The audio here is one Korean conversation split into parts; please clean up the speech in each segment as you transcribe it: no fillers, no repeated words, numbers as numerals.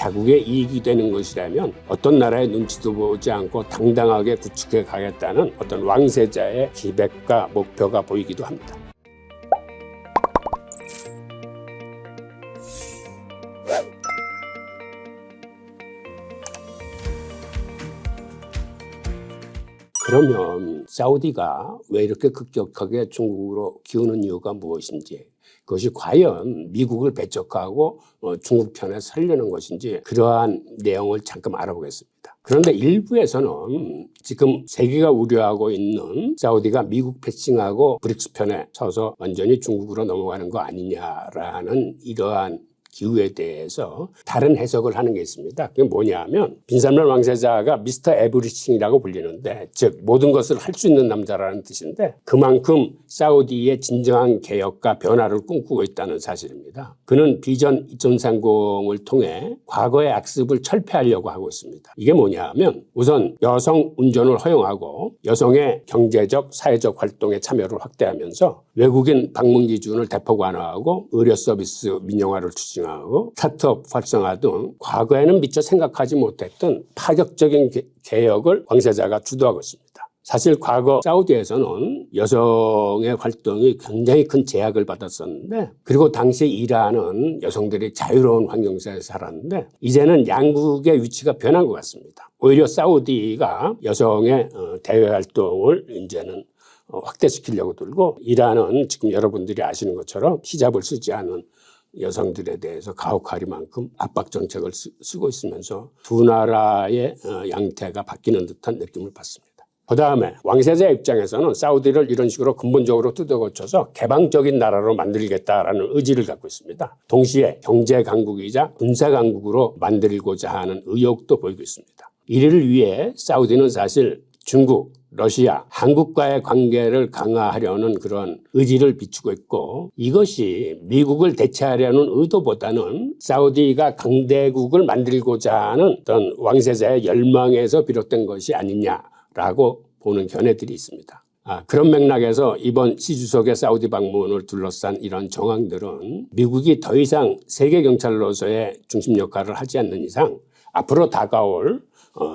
자국의 이익이 되는 것이라면 어떤 나라의 눈치도 보지 않고 당당하게 구축해 가겠다는 어떤 왕세자의 기백과 목표가 보이기도 합니다. 그러면 사우디가 왜 이렇게 급격하게 중국으로 기우는 이유가 무엇인지, 그것이 과연 미국을 배척하고 중국 편에 서려는 것인지, 그러한 내용을 잠깐 알아보겠습니다. 그런데 일부에서는 지금 세계가 우려하고 있는 사우디가 미국 패싱하고 브릭스 편에 서서 완전히 중국으로 넘어가는 거 아니냐라는 이러한 기후에 대해서 다른 해석을 하는 게 있습니다. 그게 뭐냐면 빈살만 왕세자가 미스터 에브리싱이라고 불리는데, 즉 모든 것을 할 수 있는 남자라는 뜻인데, 그만큼 사우디의 진정한 개혁과 변화를 꿈꾸고 있다는 사실입니다. 그는 비전 2030을 통해 과거의 악습을 철폐하려고 하고 있습니다. 이게 뭐냐면 우선 여성 운전을 허용하고 여성의 경제적, 사회적 활동에 참여를 확대하면서 외국인 방문 기준을 대폭 완화하고 의료 서비스 민영화를 추진하고 스타트업 활성화 등 과거에는 미처 생각하지 못했던 파격적인 개혁을 왕세자가 주도하고 있습니다. 사실 과거 사우디에서는 여성의 활동이 굉장히 큰 제약을 받았었는데, 그리고 당시 이란은 여성들이 자유로운 환경에서 살았는데, 이제는 양국의 위치가 변한 것 같습니다. 오히려 사우디가 여성의 대외 활동을 이제는 확대시키려고 들고, 이란은 지금 여러분들이 아시는 것처럼 히잡을 쓰지 않은 여성들에 대해서 가혹하리만큼 압박 정책을 쓰고 있으면서 두 나라의 양태가 바뀌는 듯한 느낌을 받습니다. 그 다음에 왕세자 입장에서는 사우디를 이런 식으로 근본적으로 뜯어고쳐서 개방적인 나라로 만들겠다라는 의지를 갖고 있습니다. 동시에 경제 강국이자 군사 강국으로 만들고자 하는 의욕도 보이고 있습니다. 이를 위해 사우디는 사실 중국, 러시아, 한국과의 관계를 강화하려는 그런 의지를 비추고 있고, 이것이 미국을 대체하려는 의도보다는 사우디가 강대국을 만들고자 하는 어떤 왕세자의 열망에서 비롯된 것이 아니냐라고 보는 견해들이 있습니다. 그런 맥락에서 이번 시 주석의 사우디 방문을 둘러싼 이런 정황들은 미국이 더 이상 세계 경찰로서의 중심 역할을 하지 않는 이상 앞으로 다가올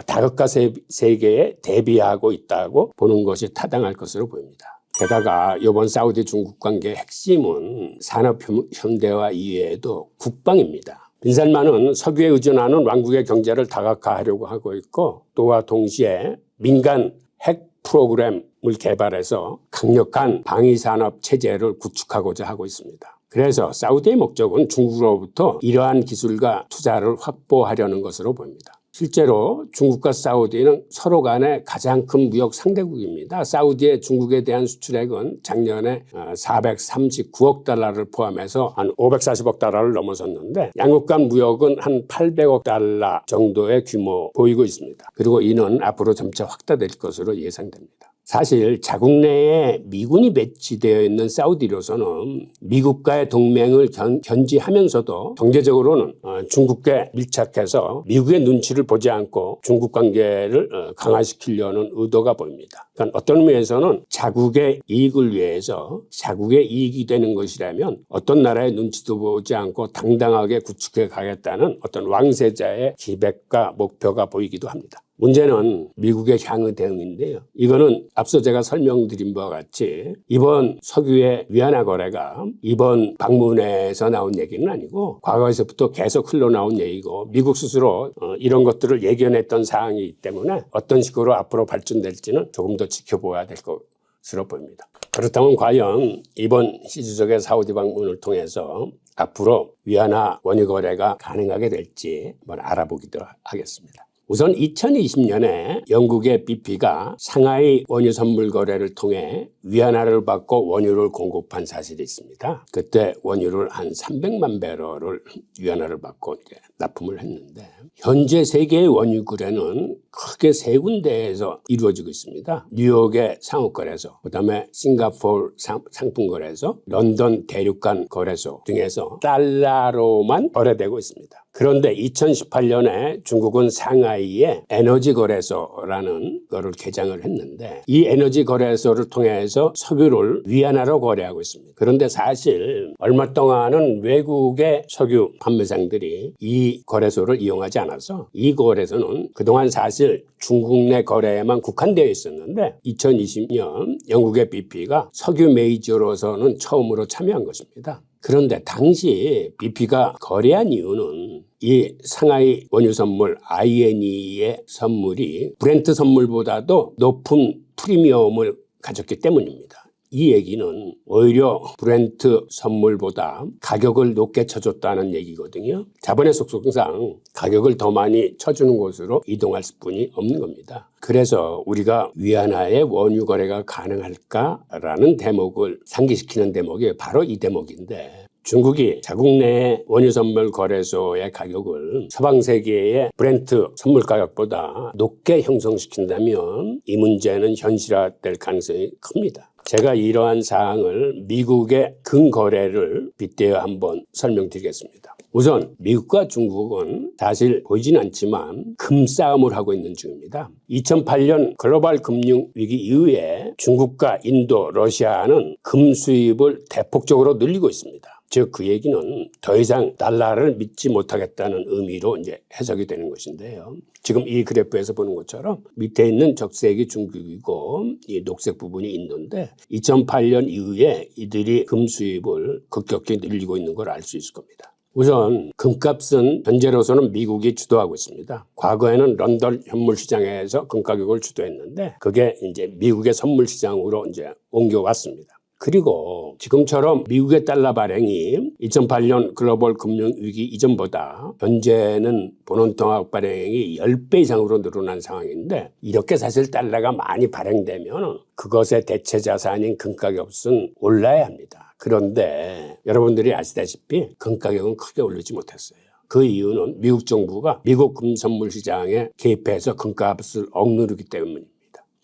다각화 세계에 대비하고 있다고 보는 것이 타당할 것으로 보입니다. 게다가 이번 사우디 중국 관계의 핵심은 산업 현대화 이외에도 국방입니다. 빈살만은 석유에 의존하는 왕국의 경제를 다각화하려고 하고 있고, 또한 동시에 민간 핵 프로그램을 개발해서 강력한 방위산업 체제를 구축하고자 하고 있습니다. 그래서 사우디의 목적은 중국으로부터 이러한 기술과 투자를 확보하려는 것으로 보입니다. 실제로 중국과 사우디는 서로 간의 가장 큰 무역 상대국입니다. 사우디의 중국에 대한 수출액은 작년에 439억 달러를 포함해서 한 540억 달러를 넘어섰는데, 양국 간 무역은 한 800억 달러 정도의 규모 보이고 있습니다. 그리고 이는 앞으로 점차 확대될 것으로 예상됩니다. 사실 자국 내에 미군이 배치되어 있는 사우디로서는 미국과의 동맹을 견지하면서도 경제적으로는 중국에 밀착해서 미국의 눈치를 보지 않고 중국 관계를 강화시키려는 의도가 보입니다. 그러니까 어떤 의미에서는 자국의 이익을 위해서 자국의 이익이 되는 것이라면 어떤 나라의 눈치도 보지 않고 당당하게 구축해 가겠다는 어떤 왕세자의 기백과 목표가 보이기도 합니다. 문제는 미국의 향후 대응인데요. 이거는 앞서 제가 설명드린 바와 같이 이번 석유의 위안화 거래가 이번 방문에서 나온 얘기는 아니고 과거에서부터 계속 흘러나온 얘기고, 미국 스스로 이런 것들을 예견했던 사항이기 때문에 어떤 식으로 앞으로 발전될지는 조금 더 지켜봐야 될 것으로 보입니다. 그렇다면 과연 이번 시 주석의 사우디 방문을 통해서 앞으로 위안화 원유 거래가 가능하게 될지 한번 알아보기도 하겠습니다. 우선 2020년에 영국의 BP가 상하이 원유 선물 거래를 통해 위안화를 받고 원유를 공급한 사실이 있습니다. 그때 원유를 한 300만 배럴을 위안화를 받고 이제 납품을 했는데, 현재 세계의 원유 거래는 크게 세 군데에서 이루어지고 있습니다. 뉴욕의 상업거래소, 그다음에 싱가포르 상품거래소, 런던 대륙간 거래소 등에서 달러로만 거래되고 있습니다. 그런데 2018년에 중국은 상하이에 에너지 거래소라는 거를 개장을 했는데 이 에너지 거래소를 통해서 석유를 위안화로 거래하고 있습니다. 그런데 사실 얼마 동안은 외국의 석유 판매상들이 이 거래소를 이용하지 않아서 이 거래소는 그동안 사실 중국 내 거래에만 국한되어 있었는데 2020년 영국의 BP가 석유 메이저로서는 처음으로 참여한 것입니다. 그런데 당시 BP가 거래한 이유는 이 상하이 원유 선물 INE의 선물이 브렌트 선물보다도 높은 프리미엄을 가졌기 때문입니다. 이 얘기는 오히려 브렌트 선물보다 가격을 높게 쳐줬다는 얘기거든요. 자본의 속성상 가격을 더 많이 쳐주는 곳으로 이동할 수뿐이 없는 겁니다. 그래서 우리가 위안화의 원유 거래가 가능할까라는 대목을 상기시키는 대목이 바로 이 대목인데 중국이 자국 내 원유 선물 거래소의 가격을 서방 세계의 브렌트 선물 가격보다 높게 형성시킨다면 이 문제는 현실화될 가능성이 큽니다. 제가 이러한 사항을 미국의 금거래를 빗대어 한번 설명드리겠습니다. 우선 미국과 중국은 사실 보이진 않지만 금싸움을 하고 있는 중입니다. 2008년 글로벌 금융위기 이후에 중국과 인도, 러시아는 금 수입을 대폭적으로 늘리고 있습니다. 즉 그 얘기는 더 이상 달러를 믿지 못하겠다는 의미로 이제 해석이 되는 것인데요. 지금 이 그래프에서 보는 것처럼 밑에 있는 적색이 중국이고 이 녹색 부분이 인도인데 2008년 이후에 이들이 금 수입을 급격히 늘리고 있는 걸 알 수 있을 겁니다. 우선 금값은 현재로서는 미국이 주도하고 있습니다. 과거에는 런던 현물 시장에서 금 가격을 주도했는데 그게 이제 미국의 선물 시장으로 이제 옮겨왔습니다. 그리고 지금처럼 미국의 달러 발행이 2008년 글로벌 금융위기 이전보다 현재는 본원통화 발행이 10배 이상으로 늘어난 상황인데 이렇게 사실 달러가 많이 발행되면 그것의 대체 자산인 금가격은 올라야 합니다. 그런데 여러분들이 아시다시피 금가격은 크게 오르지 못했어요. 그 이유는 미국 정부가 미국 금선물 시장에 개입해서 금값을 억누르기 때문입니다.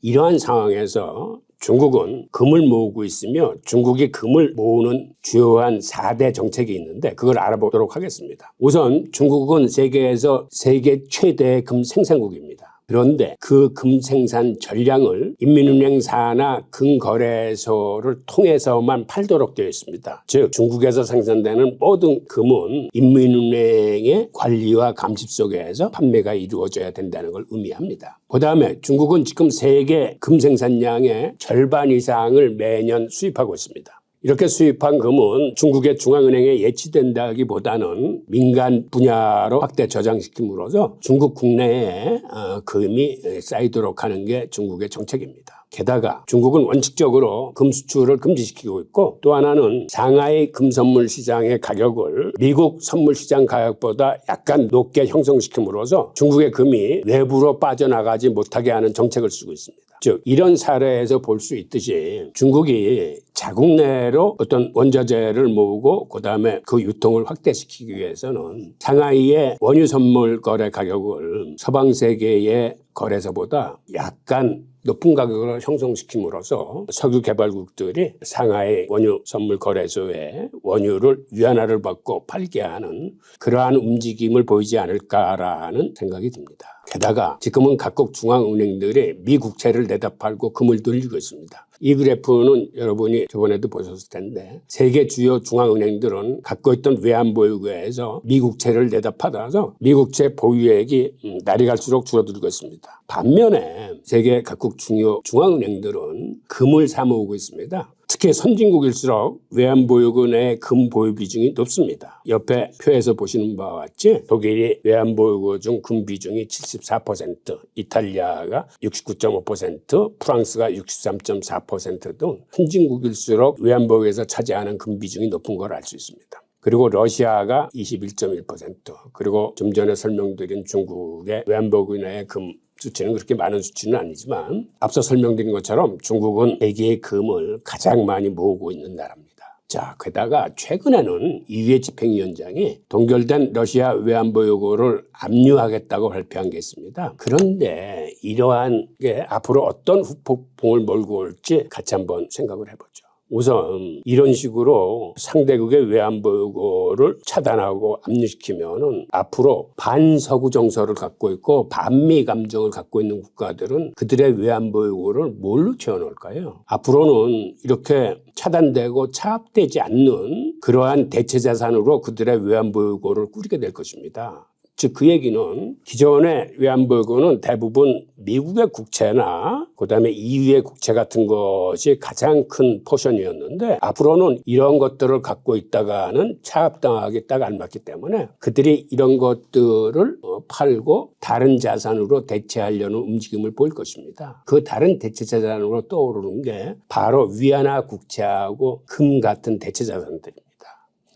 이러한 상황에서 중국은 금을 모으고 있으며 중국이 금을 모으는 주요한 4대 정책이 있는데 그걸 알아보도록 하겠습니다. 우선 중국은 세계에서 세계 최대의 금 생산국입니다. 그런데 그 금 생산 전량을 인민은행 산하 금거래소를 통해서만 팔도록 되어 있습니다. 즉 중국에서 생산되는 모든 금은 인민은행의 관리와 감시 속에서 판매가 이루어져야 된다는 걸 의미합니다. 그다음에 중국은 지금 세계 금 생산량의 절반 이상을 매년 수입하고 있습니다. 이렇게 수입한 금은 중국의 중앙은행에 예치된다기보다는 민간 분야로 확대 저장시킴으로써 중국 국내에 금이 쌓이도록 하는 게 중국의 정책입니다. 게다가 중국은 원칙적으로 금 수출을 금지시키고 있고 또 하나는 상하이 금 선물 시장의 가격을 미국 선물 시장 가격보다 약간 높게 형성시킴으로써 중국의 금이 외부로 빠져나가지 못하게 하는 정책을 쓰고 있습니다. 즉 이런 사례에서 볼 수 있듯이 중국이 자국 내로 어떤 원자재를 모으고 그다음에 그 유통을 확대시키기 위해서는 상하이의 원유 선물 거래 가격을 서방 세계의 거래소보다 약간 높은 가격으로 형성시킴으로써 석유 개발국들이 상하이 원유 선물 거래소에 원유를 위안화를 받고 팔게 하는 그러한 움직임을 보이지 않을까라는 생각이 듭니다. 게다가 지금은 각국 중앙은행들이 미국채를 내다 팔고 금을 늘리고 있습니다. 이 그래프는 여러분이 저번에도 보셨을 텐데 세계 주요 중앙은행들은 갖고 있던 외환보유고에서 미국채를 내다 팔아서 미국채 보유액이 날이 갈수록 줄어들고 있습니다. 반면에 세계 각국 중요 중앙은행들은 금을 사 모으고 있습니다. 특히 선진국일수록 외환보유고 내 금 보유 비중이 높습니다. 옆에 표에서 보시는 바와 같이 독일이 외환보유고 중 금 비중이 74%, 이탈리아가 69.5%, 프랑스가 63.4% 등 선진국일수록 외환보유에서 차지하는 금 비중이 높은 걸 알 수 있습니다. 그리고 러시아가 21.1%, 그리고 좀 전에 설명드린 중국의 외환보유고 내의 금 수치는 그렇게 많은 수치는 아니지만 앞서 설명드린 것처럼 중국은 세계의 금을 가장 많이 모으고 있는 나라입니다. 자, 게다가 최근에는 EU의 집행위원장이 동결된 러시아 외환보유고를 압류하겠다고 발표한 게 있습니다. 그런데 이러한 게 앞으로 어떤 후폭풍을 몰고 올지 같이 한번 생각을 해보죠. 우선 이런 식으로 상대국의 외환보유고를 차단하고 압류시키면은 앞으로 반서구 정서를 갖고 있고 반미 감정을 갖고 있는 국가들은 그들의 외환보유고를 뭘로 채워넣을까요? 앞으로는 이렇게 차단되고 차압되지 않는 그러한 대체자산으로 그들의 외환보유고를 꾸리게 될 것입니다. 즉 그 얘기는 기존의 외환보유고는 대부분 미국의 국채나 그다음에 EU의 국채 같은 것이 가장 큰 포션이었는데 앞으로는 이런 것들을 갖고 있다가는 차압당하기 딱 알맞기 때문에 그들이 이런 것들을 팔고 다른 자산으로 대체하려는 움직임을 보일 것입니다. 그 다른 대체자산으로 떠오르는 게 바로 위안화 국채하고 금 같은 대체자산들입니다.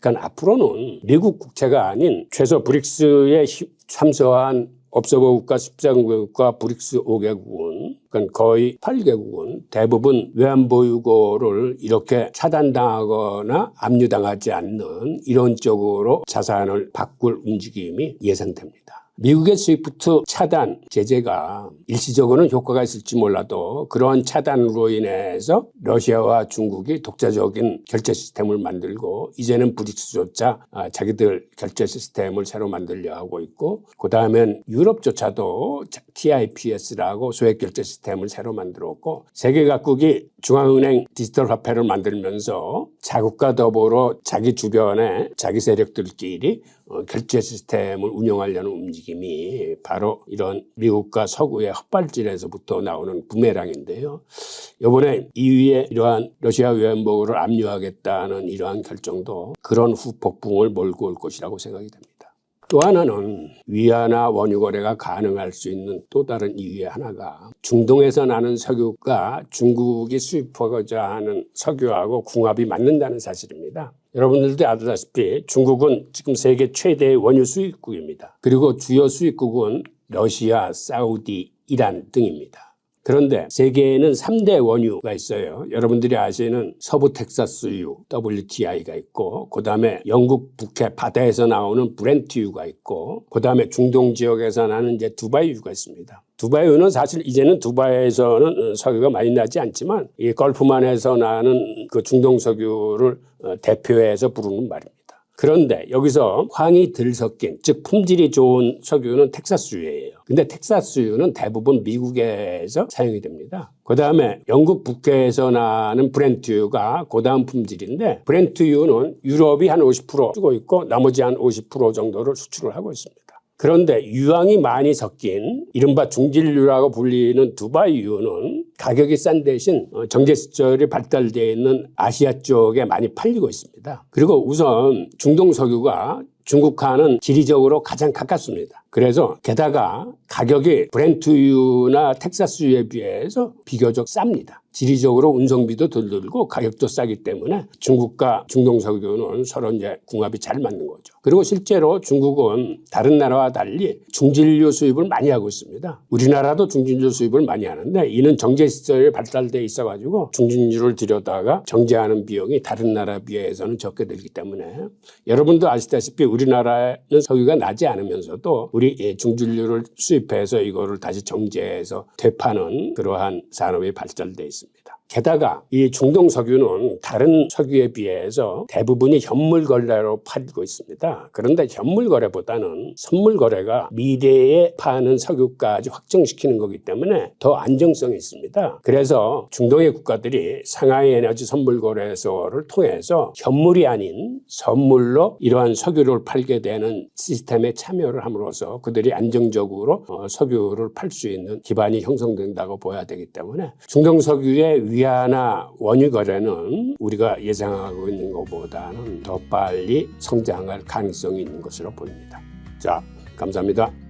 그러니까 앞으로는 미국 국채가 아닌 최소 브릭스에 참여한 업소보 국가 13개국과 브릭스 5개국은 그러니까 거의 8개국은 대부분 외환보유고를 이렇게 차단당하거나 압류당하지 않는 이런 쪽으로 자산을 바꿀 움직임이 예상됩니다. 미국의 스위프트 차단 제재가 일시적으로는 효과가 있을지 몰라도 그러한 차단으로 인해서 러시아와 중국이 독자적인 결제 시스템을 만들고 이제는 브릭스조차 자기들 결제 시스템을 새로 만들려 하고 있고 그다음엔 유럽조차도 TIPS라고 소액 결제 시스템을 새로 만들었고 세계 각국이 중앙은행 디지털 화폐를 만들면서 자국과 더불어 자기 주변에 자기 세력들끼리 결제 시스템을 운영하려는 움직임이 바로 이런 미국과 서구의 헛발질에서부터 나오는 부메랑인데요. 이번에 EU의 이러한 러시아 외환보유고를 압류하겠다는 이러한 결정도 그런 후폭풍을 몰고 올 것이라고 생각이 됩니다. 또 하나는 위안화 원유 거래가 가능할 수 있는 또 다른 이유의 하나가 중동에서 나는 석유가 중국이 수입하고자 하는 석유하고 궁합이 맞는다는 사실입니다. 여러분들도 아시다시피 중국은 지금 세계 최대의 원유 수입국입니다. 그리고 주요 수입국은 러시아, 사우디, 이란 등입니다. 그런데 세계에는 3대 원유가 있어요. 여러분들이 아시는 서부 텍사스유 WTI가 있고 그다음에 영국 북해 바다에서 나오는 브렌트유가 있고 그다음에 중동 지역에서 나는 이제 두바이유가 있습니다. 두바이유는 사실 이제는 두바이에서는 석유가 많이 나지 않지만 이 걸프만에서 나는 그 중동 석유를 대표해서 부르는 말입니다. 그런데 여기서 황이 덜 섞인 즉 품질이 좋은 석유는 텍사스유예요. 근데 텍사스유는 대부분 미국에서 사용이 됩니다. 그다음에 영국 북해에서 나는 브렌트유가 고다음 품질인데 브렌트유는 유럽이 한 50% 쓰고 있고 나머지 한 50% 정도를 수출을 하고 있습니다. 그런데 유황이 많이 섞인 이른바 중진류라고 불리는 두바이유는 가격이 싼 대신 정제 시설이 발달되어 있는 아시아 쪽에 많이 팔리고 있습니다. 그리고 우선 중동 석유가 중국과는 지리적으로 가장 가깝습니다. 그래서 게다가 가격이 브렌트유나 텍사스유에 비해서 비교적 쌉니다. 지리적으로 운송비도 덜 들고 가격도 싸기 때문에 중국과 중동 석유는 서로 이제 궁합이 잘 맞는 거죠. 그리고 실제로 중국은 다른 나라와 달리 중진류 수입을 많이 하고 있습니다. 우리나라도 중진류 수입을 많이 하는데 이는 정제 시설이 발달돼 있어가지고 중진류를 들여다가 정제하는 비용이 다른 나라에 비해서는 적게 들기 때문에 여러분도 아시다시피 우리나라에는 석유가 나지 않으면서도 우리 중진류를 수입해서 이거를 다시 정제해서 되파는 그러한 산업이 발달돼 있습니다. 게다가 이 중동 석유는 다른 석유에 비해서 대부분이 현물 거래로 팔고 있습니다. 그런데 현물 거래보다는 선물 거래가 미래에 파는 석유까지 확정시키는 거기 때문에 더 안정성이 있습니다. 그래서 중동의 국가들이 상하이 에너지 선물 거래소를 통해서 현물이 아닌 선물로 이러한 석유를 팔게 되는 시스템에 참여를 함으로써 그들이 안정적으로 석유를 팔 수 있는 기반이 형성된다고 보아야 되기 때문에 중동 석유의 위안화 원유 거래는 우리가 예상하고 있는 것보다는 더 빨리 성장할 가능성이 있는 것으로 보입니다. 자, 감사합니다.